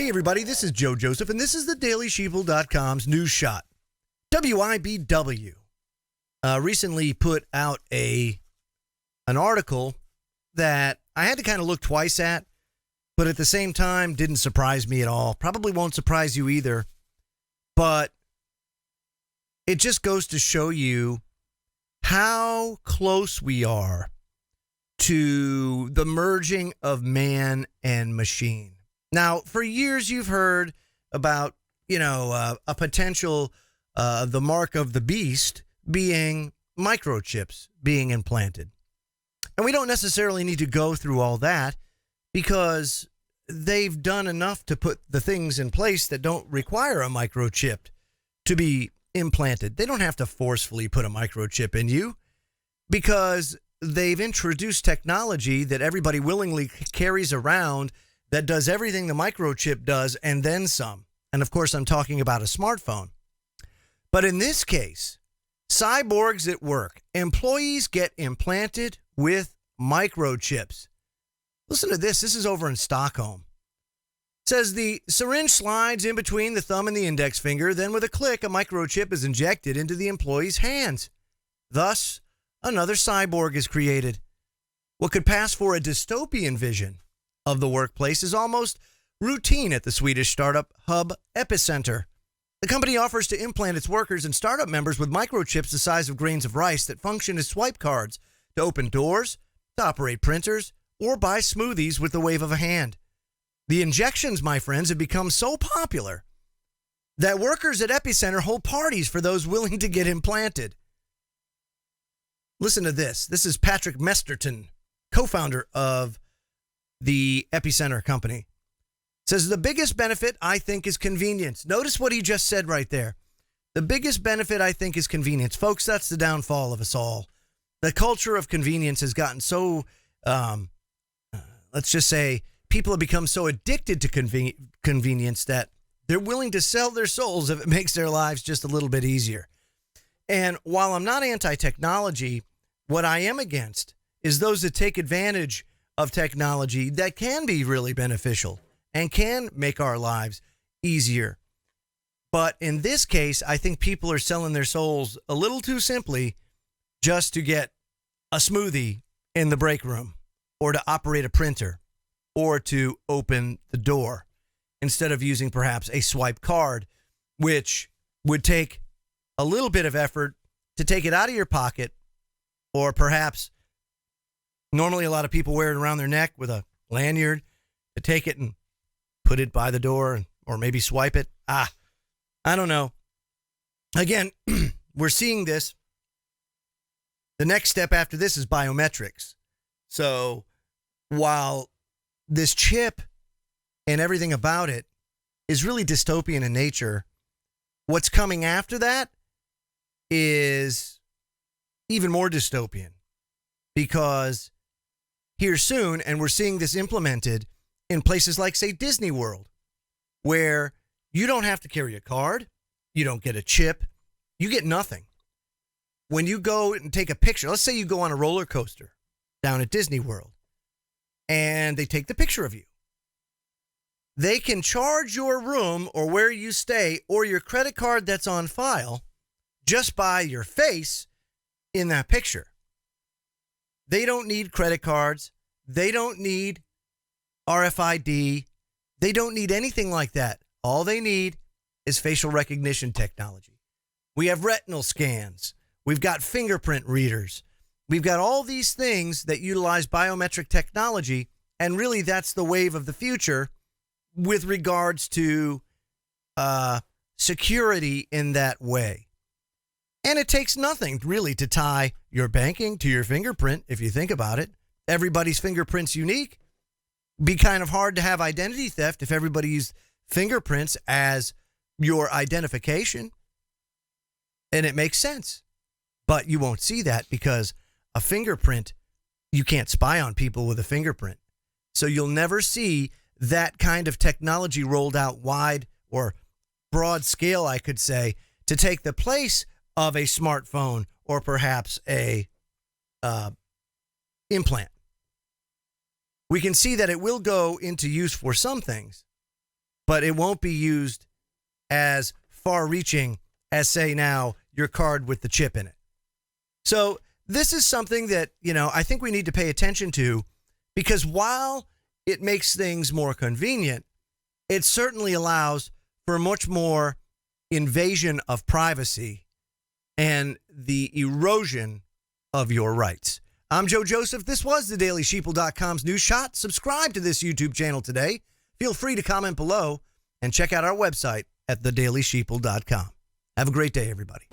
Hey, everybody, this is Joe Joseph, and this is the DailySheeple.com's News Shot. WIBW recently put out an article that I had to kind of look twice at, but at the same time didn't surprise me at all. Probably won't surprise you either, but it just goes to show you how close we are to the merging of man and machine. Now, for years, you've heard about, a potential, the mark of the beast being microchips being implanted. And we don't necessarily need to go through all that because they've done enough to put the things in place that don't require a microchip to be implanted. They don't have to forcefully put a microchip in you because they've introduced technology that everybody willingly carries around that does everything the microchip does and then some. And of course, I'm talking about a smartphone. But in this case, cyborgs at work, employees get implanted with microchips. Listen to this. This is over in Stockholm. It says the syringe slides in between the thumb and the index finger. Then with a click, a microchip is injected into the employee's hands. Thus, another cyborg is created. What could pass for a dystopian vision of the workplace is almost routine at the Swedish startup hub Epicenter. The company offers to implant its workers and startup members with microchips the size of grains of rice that function as swipe cards to open doors, to operate printers, or buy smoothies with the wave of a hand. The injections, my friends, have become so popular that workers at Epicenter hold parties for those willing to get implanted. Listen to this. This is Patrick Mesterton, co-founder of the Epicenter company. Says the biggest benefit I think is convenience. Notice what he just said right there. The biggest benefit I think is convenience. Folks, that's the downfall of us all. The culture of convenience has gotten so, let's just say, people have become so addicted to convenience that they're willing to sell their souls if it makes their lives just a little bit easier. And while I'm not anti-technology, what I am against is those that take advantage of technology that can be really beneficial and can make our lives easier. But in this case, I think people are selling their souls a little too simply just to get a smoothie in the break room or to operate a printer or to open the door instead of using perhaps a swipe card, which would take a little bit of effort to take it out of your pocket, or perhaps normally a lot of people wear it around their neck with a lanyard to take it and put it by the door or maybe swipe it. I don't know. Again, we're seeing this. The next step after this is biometrics. So while this chip and everything about it is really dystopian in nature, what's coming after that is even more dystopian, because here soon, and we're seeing this implemented in places like, say, Disney World, where you don't have to carry a card, you don't get a chip, you get nothing. When you go and take a picture, let's say you go on a roller coaster down at Disney World, and they take the picture of you. They can charge your room or where you stay or your credit card that's on file just by your face in that picture. They don't need credit cards. They don't need RFID. They don't need anything like that. All they need is facial recognition technology. We have retinal scans. We've got fingerprint readers. We've got all these things that utilize biometric technology, and really that's the wave of the future with regards to security in that way. And it takes nothing really to tie your banking to your fingerprint, if you think about it. Everybody's fingerprint's unique. Be kind of hard to have identity theft if everybody used fingerprints as your identification. And it makes sense. But you won't see that because a fingerprint, you can't spy on people with a fingerprint. So you'll never see that kind of technology rolled out wide or broad scale, I could say, to take the place of a smartphone or perhaps a implant. We can see that it will go into use for some things, but it won't be used as far-reaching as, say, now, your card with the chip in it. So this is something that, I think we need to pay attention to, because while it makes things more convenient, it certainly allows for much more invasion of privacy and the erosion of your rights. I'm Joe Joseph. This was the DailySheeple.com's News Shot. Subscribe to this YouTube channel today. Feel free to comment below and check out our website at thedailysheeple.com. Have a great day, everybody.